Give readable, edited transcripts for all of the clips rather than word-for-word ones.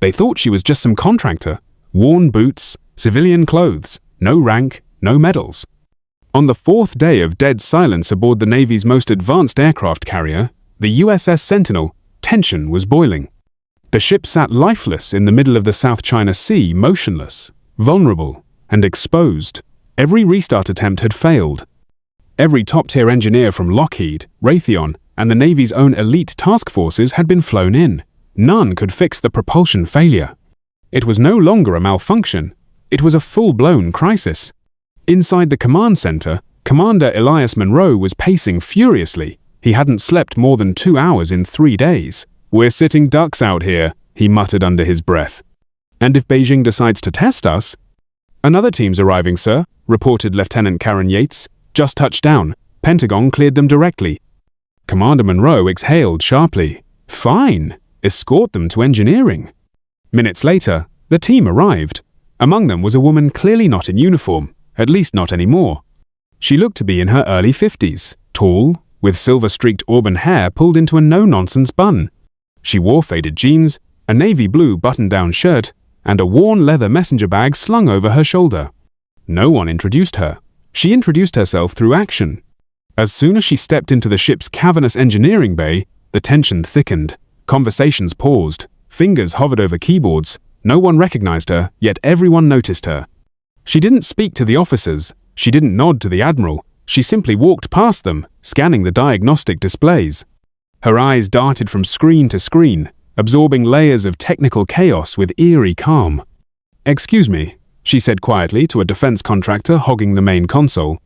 They thought she was just some contractor. Worn boots, civilian clothes, no rank, no medals. On the fourth day of dead silence aboard the Navy's most advanced aircraft carrier, the USS Sentinel, tension was boiling. The ship sat lifeless in the middle of the South China Sea, motionless, vulnerable, and exposed. Every restart attempt had failed. Every top-tier engineer from Lockheed, Raytheon, and the Navy's own elite task forces had been flown in. None could fix the propulsion failure. It was no longer a malfunction. It was a full-blown crisis. Inside the command center, Commander Elias Monroe was pacing furiously. He hadn't slept more than 2 hours in 3 days. "We're sitting ducks out here," he muttered under his breath. "And if Beijing decides to test us?" "Another team's arriving, sir," reported Lieutenant Karen Yates. "Just touched down. Pentagon cleared them directly." Commander Monroe exhaled sharply. "Fine. Escort them to engineering." Minutes later, the team arrived. Among them was a woman clearly not in uniform, at least not anymore. She looked to be in her early 50s, tall, with silver-streaked auburn hair pulled into a no-nonsense bun. She wore faded jeans, a navy blue button-down shirt, and a worn leather messenger bag slung over her shoulder. No one introduced her. She introduced herself through action. As soon as she stepped into the ship's cavernous engineering bay, the tension thickened. Conversations paused. Fingers hovered over keyboards. No one recognized her, yet everyone noticed her. She didn't speak to the officers. She didn't nod to the admiral. She simply walked past them, scanning the diagnostic displays. Her eyes darted from screen to screen, absorbing layers of technical chaos with eerie calm. "Excuse me," she said quietly to a defense contractor hogging the main console.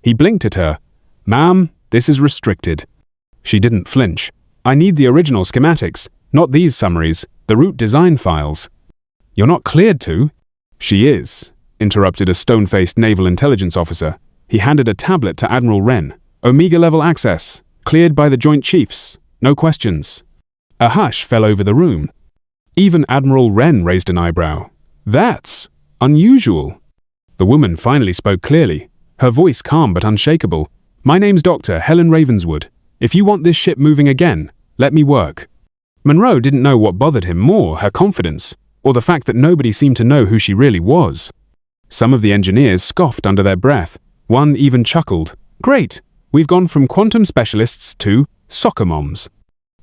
He blinked at her. "Ma'am, this is restricted." She didn't flinch. "I need the original schematics, not these summaries, the route design files." "You're not cleared to." "She is," interrupted a stone-faced naval intelligence officer. He handed a tablet to Admiral Wren. "Omega-level access, cleared by the Joint Chiefs, no questions." A hush fell over the room. Even Admiral Wren raised an eyebrow. "That's unusual." The woman finally spoke clearly, her voice calm but unshakable. "My name's Dr. Helen Ravenswood. If you want this ship moving again, let me work." Monroe didn't know what bothered him more, her confidence, or the fact that nobody seemed to know who she really was. Some of the engineers scoffed under their breath. One even chuckled. "Great, we've gone from quantum specialists to soccer moms."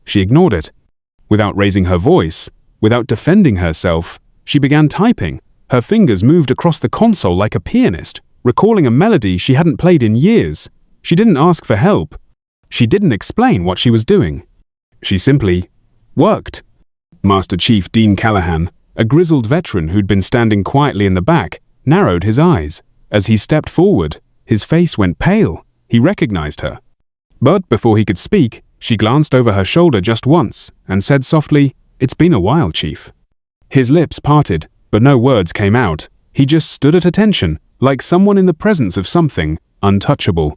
She ignored it. Without raising her voice, without defending herself, she began typing. Her fingers moved across the console like a pianist, recalling a melody she hadn't played in years. She didn't ask for help. She didn't explain what she was doing. She simply worked. Master Chief Dean Callahan, a grizzled veteran who'd been standing quietly in the back, narrowed his eyes. As he stepped forward, his face went pale. He recognized her. But before he could speak, she glanced over her shoulder just once and said softly, "It's been a while, Chief." His lips parted, but no words came out. He just stood at attention, like someone in the presence of something untouchable.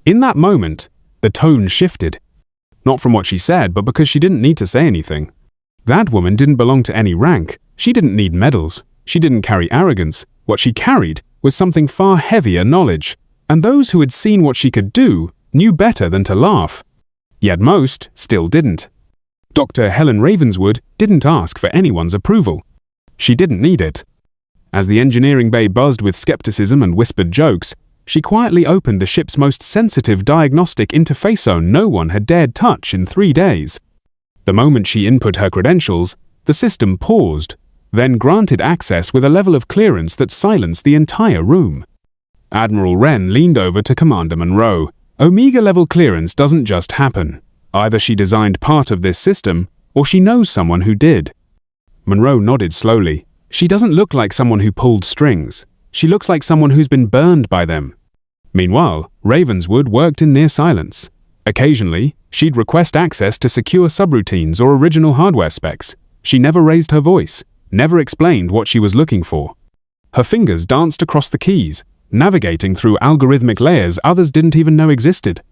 In that moment, the tone shifted. Not from what she said, but because she didn't need to say anything. That woman didn't belong to any rank. She didn't need medals. She didn't carry arrogance. What she carried was something far heavier, knowledge. And those who had seen what she could do knew better than to laugh. Yet most still didn't. Dr. Helen Ravenswood didn't ask for anyone's approval. She didn't need it. As the engineering bay buzzed with skepticism and whispered jokes, she quietly opened the ship's most sensitive diagnostic interface zone no one had dared touch in 3 days. The moment she input her credentials, the system paused, then granted access with a level of clearance that silenced the entire room. Admiral Wren leaned over to Commander Monroe. "Omega-level clearance doesn't just happen. Either she designed part of this system, or she knows someone who did." Monroe nodded slowly. "She doesn't look like someone who pulled strings. She looks like someone who's been burned by them." Meanwhile, Ravenswood worked in near silence. Occasionally, she'd request access to secure subroutines or original hardware specs. She never raised her voice, never explained what she was looking for. Her fingers danced across the keys, navigating through algorithmic layers others didn't even know existed.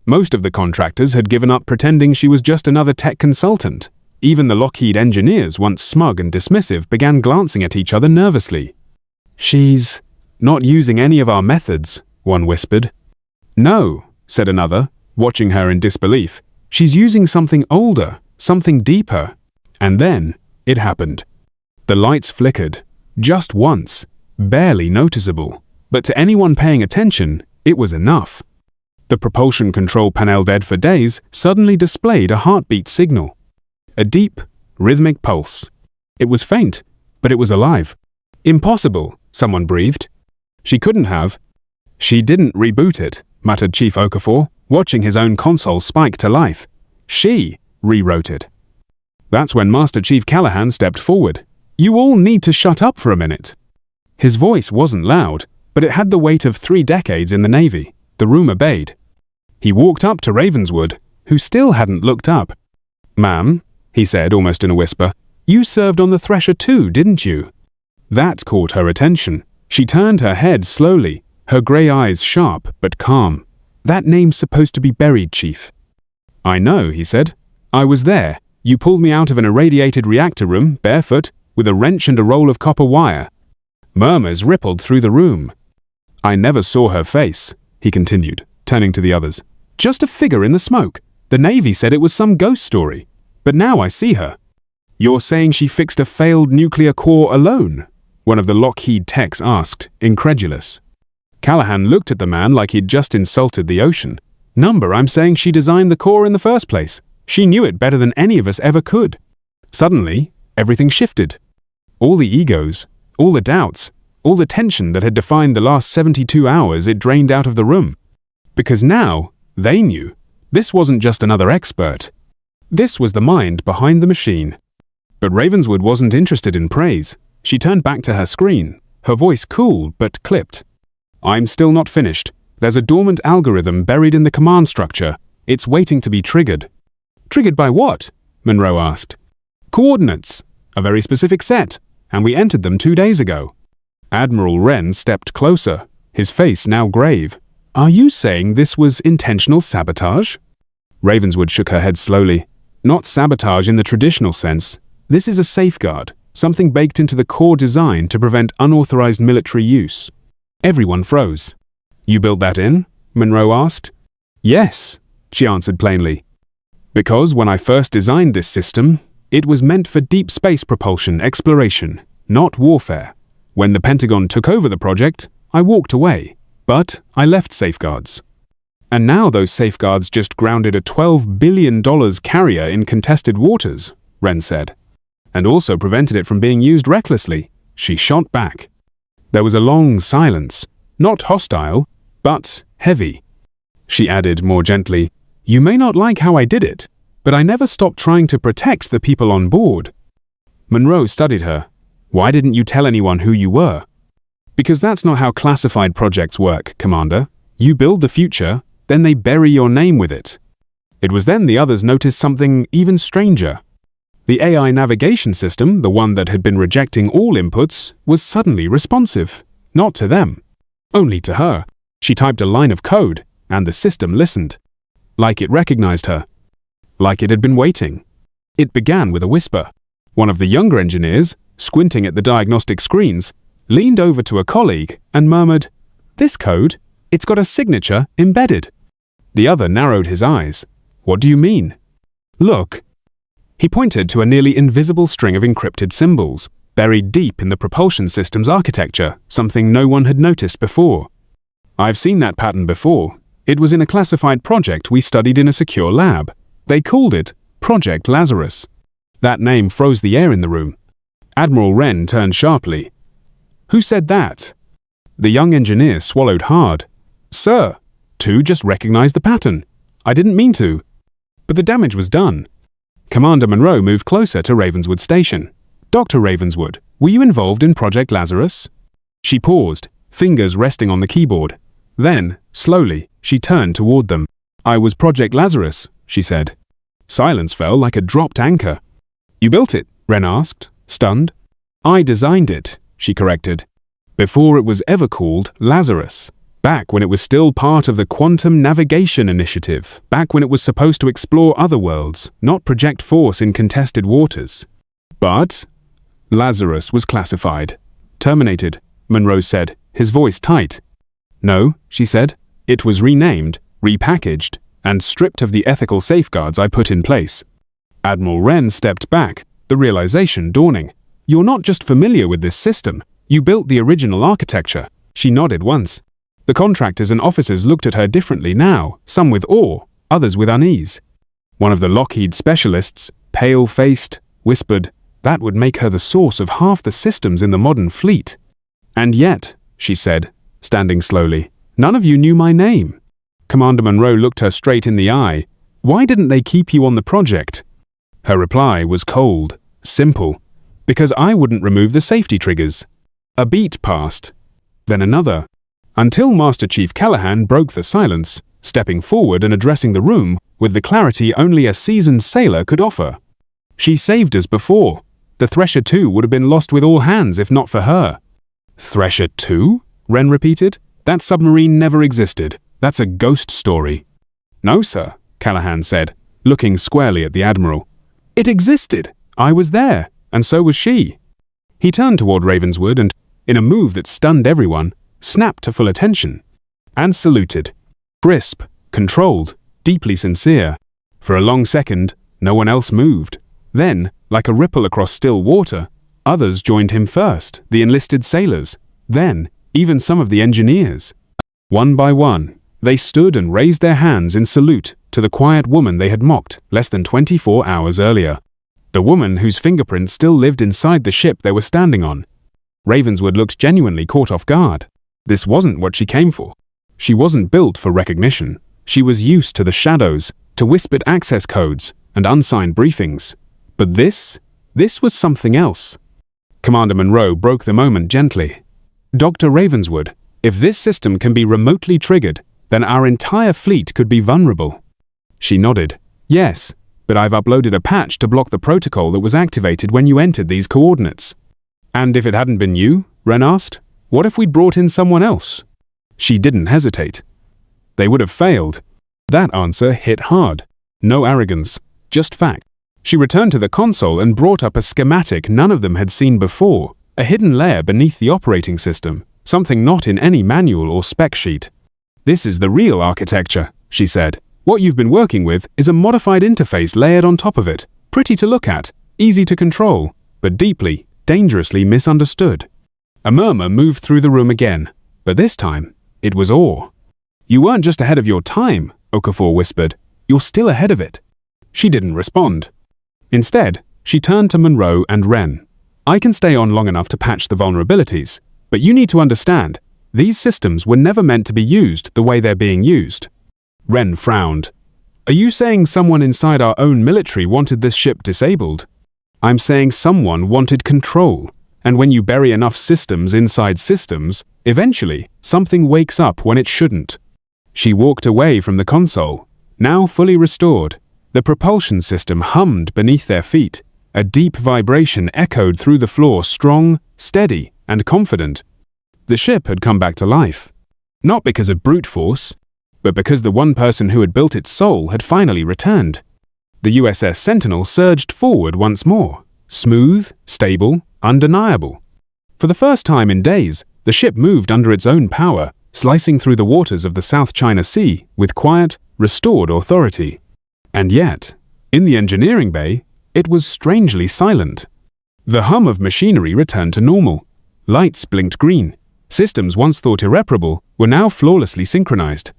Most of the contractors had given up pretending she was just another tech consultant. Even the Lockheed engineers, once smug and dismissive, began glancing at each other nervously. "She's not using any of our methods," one whispered. "No," said another, watching her in disbelief. "She's using something older, something deeper." And then it happened. The lights flickered, just once, barely noticeable, but to anyone paying attention, it was enough. The propulsion control panel, dead for days, suddenly displayed a heartbeat signal. A deep, rhythmic pulse. It was faint, but it was alive. Impossible, someone breathed. She couldn't have. She didn't reboot it, muttered Chief Okafor, watching his own console spike to life. She rewrote it. That's when Master Chief Callahan stepped forward. You all need to shut up for a minute. His voice wasn't loud, but it had the weight of 3 decades in the Navy. The room obeyed. He walked up to Ravenswood, who still hadn't looked up. Ma'am, he said almost in a whisper, you served on the Thresher too, didn't you? That caught her attention. She turned her head slowly, her grey eyes sharp but calm. That name's supposed to be buried, Chief. I know, he said. I was there. You pulled me out of an irradiated reactor room, barefoot, with a wrench and a roll of copper wire. Murmurs rippled through the room. I never saw her face, he continued, turning to the others. Just a figure in the smoke. The Navy said it was some ghost story. But now I see her. You're saying she fixed a failed nuclear core alone? One of the Lockheed techs asked, incredulous. Callahan looked at the man like he'd just insulted the ocean. Number, I'm saying she designed the core in the first place. She knew it better than any of us ever could. Suddenly, everything shifted. All the egos, all the doubts, all the tension that had defined the last 72 hours, it drained out of the room. Because now, they knew, this wasn't just another expert. This was the mind behind the machine. But Ravenswood wasn't interested in praise. She turned back to her screen, her voice cool but clipped. I'm still not finished. There's a dormant algorithm buried in the command structure. It's waiting to be triggered. Triggered by what? Monroe asked. Coordinates. A very specific set, and we entered them 2 days ago. Admiral Wren stepped closer, his face now grave. Are you saying this was intentional sabotage? Ravenswood shook her head slowly. Not sabotage in the traditional sense. This is a safeguard, something baked into the core design to prevent unauthorized military use. Everyone froze. You built that in? Monroe asked. Yes, she answered plainly. Because when I first designed this system, it was meant for deep space propulsion exploration, not warfare. When the Pentagon took over the project, I walked away, but I left safeguards. And now those safeguards just grounded a $12 billion carrier in contested waters, Wren said, and also prevented it from being used recklessly. She shot back. There was a long silence, not hostile, but heavy. She added more gently, You may not like how I did it, but I never stopped trying to protect the people on board. Monroe studied her. Why didn't you tell anyone who you were? Because that's not how classified projects work, Commander. You build the future, then they bury your name with it. It was then the others noticed something even stranger. The AI navigation system, the one that had been rejecting all inputs, was suddenly responsive. Not to them. Only to her. She typed a line of code, and the system listened. Like it recognized her. Like it had been waiting. It began with a whisper. One of the younger engineers, squinting at the diagnostic screens, leaned over to a colleague and murmured, This code, it's got a signature embedded. The other narrowed his eyes. What do you mean? Look. He pointed to a nearly invisible string of encrypted symbols, buried deep in the propulsion system's architecture, something no one had noticed before. I've seen that pattern before. It was in a classified project we studied in a secure lab. They called it Project Lazarus. That name froze the air in the room. Admiral Wren turned sharply. Who said that? The young engineer swallowed hard. Sir, two just recognized the pattern. I didn't mean to. But the damage was done. Commander Monroe moved closer to Ravenswood Station. Dr. Ravenswood, were you involved in Project Lazarus? She paused, fingers resting on the keyboard. Then, slowly, she turned toward them. I was Project Lazarus, she said. Silence fell like a dropped anchor. You built it? Wren asked, stunned. I designed it, she corrected. Before it was ever called Lazarus. Back when it was still part of the Quantum Navigation Initiative. Back when it was supposed to explore other worlds, not project force in contested waters. But Lazarus was classified. Terminated, Monroe said, his voice tight. No, she said. It was renamed, repackaged, and stripped of the ethical safeguards I put in place. Admiral Wren stepped back, the realization dawning. You're not just familiar with this system, you built the original architecture. She nodded once. The contractors and officers looked at her differently now, some with awe, others with unease. One of the Lockheed specialists, pale-faced, whispered, that would make her the source of half the systems in the modern fleet. And yet, she said, standing slowly, none of you knew my name. Commander Monroe looked her straight in the eye. Why didn't they keep you on the project? Her reply was cold, simple. Because I wouldn't remove the safety triggers. A beat passed, then another, until Master Chief Callahan broke the silence, stepping forward and addressing the room with the clarity only a seasoned sailor could offer. She saved us before. The Thresher 2 would have been lost with all hands if not for her. Thresher 2? Wren repeated. That submarine never existed. That's a ghost story. No, sir, Callahan said, looking squarely at the Admiral. It existed. I was there, and so was she. He turned toward Ravenswood and, in a move that stunned everyone, snapped to full attention, and saluted. Crisp, controlled, deeply sincere. For a long second, no one else moved. Then, like a ripple across still water, others joined him first, the enlisted sailors, then, even some of the engineers. One by one, they stood and raised their hands in salute to the quiet woman they had mocked less than 24 hours earlier. The woman whose fingerprints still lived inside the ship they were standing on. Ravenswood looked genuinely caught off guard. This wasn't what she came for. She wasn't built for recognition. She was used to the shadows, to whispered access codes and unsigned briefings. But this was something else. Commander Monroe broke the moment gently. Dr. Ravenswood, if this system can be remotely triggered, then our entire fleet could be vulnerable. She nodded. Yes, but I've uploaded a patch to block the protocol that was activated when you entered these coordinates. And if it hadn't been you, Wren asked, what if we'd brought in someone else? She didn't hesitate. They would have failed. That answer hit hard. No arrogance, just fact. She returned to the console and brought up a schematic none of them had seen before, a hidden layer beneath the operating system, something not in any manual or spec sheet. This is the real architecture, she said. What you've been working with is a modified interface layered on top of it, pretty to look at, easy to control, but deeply, dangerously misunderstood. A murmur moved through the room again, but this time, it was awe. You weren't just ahead of your time, Okafor whispered. You're still ahead of it. She didn't respond. Instead, she turned to Monroe and Wren. I can stay on long enough to patch the vulnerabilities, but you need to understand, these systems were never meant to be used the way they're being used. Wren frowned. Are you saying someone inside our own military wanted this ship disabled? I'm saying someone wanted control, and when you bury enough systems inside systems, eventually something wakes up when it shouldn't. She walked away from the console, now fully restored. The propulsion system hummed beneath their feet. A deep vibration echoed through the floor, strong, steady, and confident. The ship had come back to life. Not because of brute force, but because the one person who had built its soul had finally returned. The USS Sentinel surged forward once more, smooth, stable, undeniable. For the first time in days, the ship moved under its own power, slicing through the waters of the South China Sea with quiet, restored authority. And yet, in the engineering bay, it was strangely silent. The hum of machinery returned to normal. Lights blinked green. Systems once thought irreparable were now flawlessly synchronized.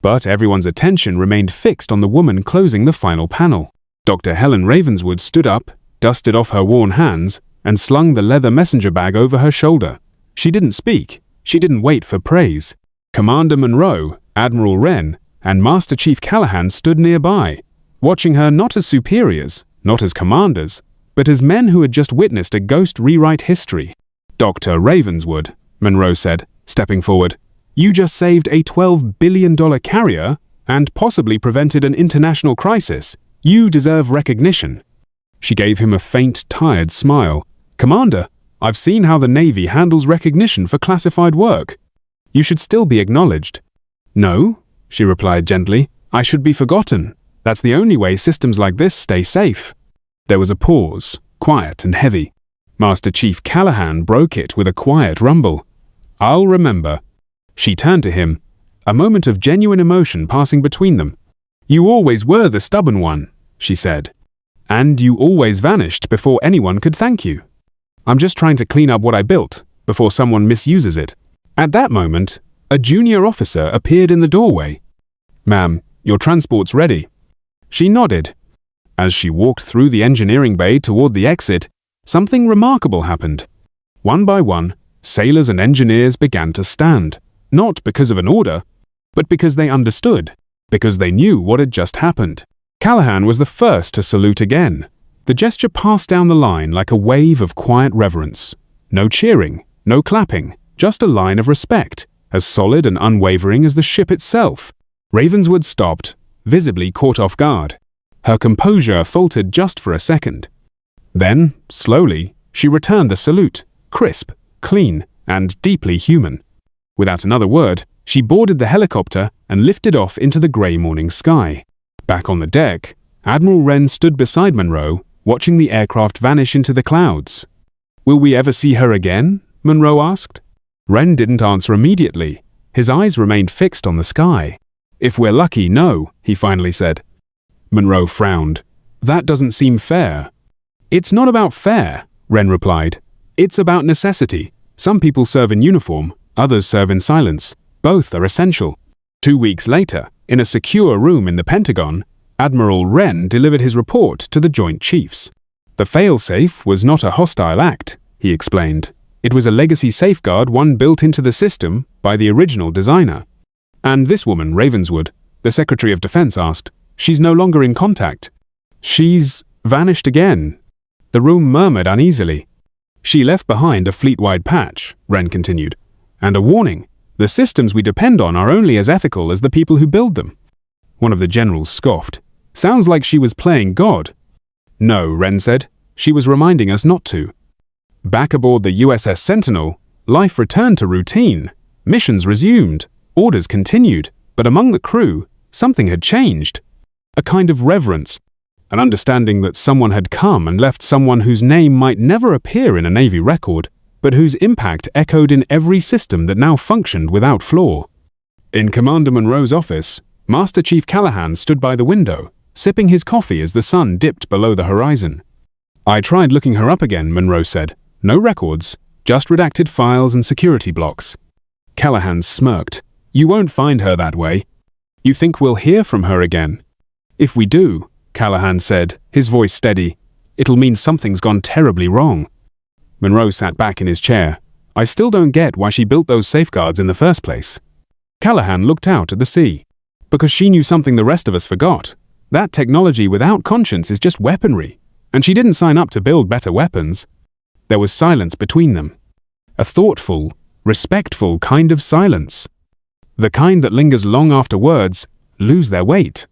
But everyone's attention remained fixed on the woman closing the final panel. Dr. Helen Ravenswood stood up, dusted off her worn hands, and slung the leather messenger bag over her shoulder. She didn't speak. She didn't wait for praise. Commander Monroe, Admiral Wren, and Master Chief Callahan stood nearby, watching her not as superiors, not as commanders, but as men who had just witnessed a ghost rewrite history. Dr. Ravenswood, Monroe said, stepping forward, you just saved a $12 billion carrier and possibly prevented an international crisis. You deserve recognition. She gave him a faint, tired smile. Commander, I've seen how the Navy handles recognition for classified work. You should still be acknowledged. No, she replied gently, I should be forgotten. That's the only way systems like this stay safe. There was a pause, quiet and heavy. Master Chief Callahan broke it with a quiet rumble. I'll remember. She turned to him, a moment of genuine emotion passing between them. You always were the stubborn one, she said. And you always vanished before anyone could thank you. I'm just trying to clean up what I built before someone misuses it. At that moment, a junior officer appeared in the doorway. Ma'am, your transport's ready. She nodded. As she walked through the engineering bay toward the exit, something remarkable happened. One by one, sailors and engineers began to stand, not because of an order, but because they understood, because they knew what had just happened. Callahan was the first to salute again. The gesture passed down the line like a wave of quiet reverence. No cheering, no clapping, just a line of respect, as solid and unwavering as the ship itself. Ravenswood stopped, visibly caught off guard. Her composure faltered just for a second. Then, slowly, she returned the salute, crisp, clean, and deeply human. Without another word, she boarded the helicopter and lifted off into the grey morning sky. Back on the deck, Admiral Wren stood beside Monroe, watching the aircraft vanish into the clouds. "Will we ever see her again?" Monroe asked. Wren didn't answer immediately. His eyes remained fixed on the sky. "If we're lucky, no," he finally said. Monroe frowned. "That doesn't seem fair." "It's not about fair," Wren replied. "It's about necessity. Some people serve in uniform, others serve in silence. Both are essential." 2 weeks later, in a secure room in the Pentagon, Admiral Wren delivered his report to the Joint Chiefs. "The failsafe was not a hostile act," he explained. "It was a legacy safeguard, one built into the system by the original designer." "And this woman, Ravenswood," the Secretary of Defense asked, "she's no longer in contact." "She's vanished again." The room murmured uneasily. "She left behind a fleet-wide patch," Wren continued, "and a warning. The systems we depend on are only as ethical as the people who build them." One of the generals scoffed. "Sounds like she was playing God." "No," Wren said. "She was reminding us not to." Back aboard the USS Sentinel, life returned to routine. Missions resumed. Orders continued. But among the crew, something had changed. A kind of reverence. An understanding that someone had come and left someone whose name might never appear in a Navy record, but whose impact echoed in every system that now functioned without flaw. In Commander Monroe's office, Master Chief Callahan stood by the window, sipping his coffee as the sun dipped below the horizon. "I tried looking her up again," Monroe said. "No records, just redacted files and security blocks." Callahan smirked. "You won't find her that way. You think we'll hear from her again?" "If we do," Callahan said, his voice steady, "it'll mean something's gone terribly wrong." Monroe sat back in his chair. "I still don't get why she built those safeguards in the first place." Callahan looked out at the sea. "Because she knew something the rest of us forgot. That technology without conscience is just weaponry. And she didn't sign up to build better weapons." There was silence between them. A thoughtful, respectful kind of silence. The kind that lingers long after words lose their weight.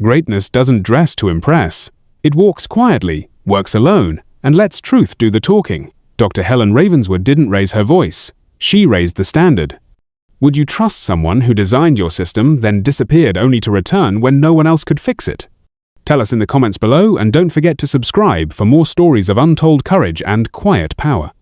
Greatness doesn't dress to impress. It walks quietly, works alone, and lets truth do the talking. Dr. Helen Ravenswood didn't raise her voice. She raised the standard. Would you trust someone who designed your system, then disappeared only to return when no one else could fix it? Tell us in the comments below, and don't forget to subscribe for more stories of untold courage and quiet power.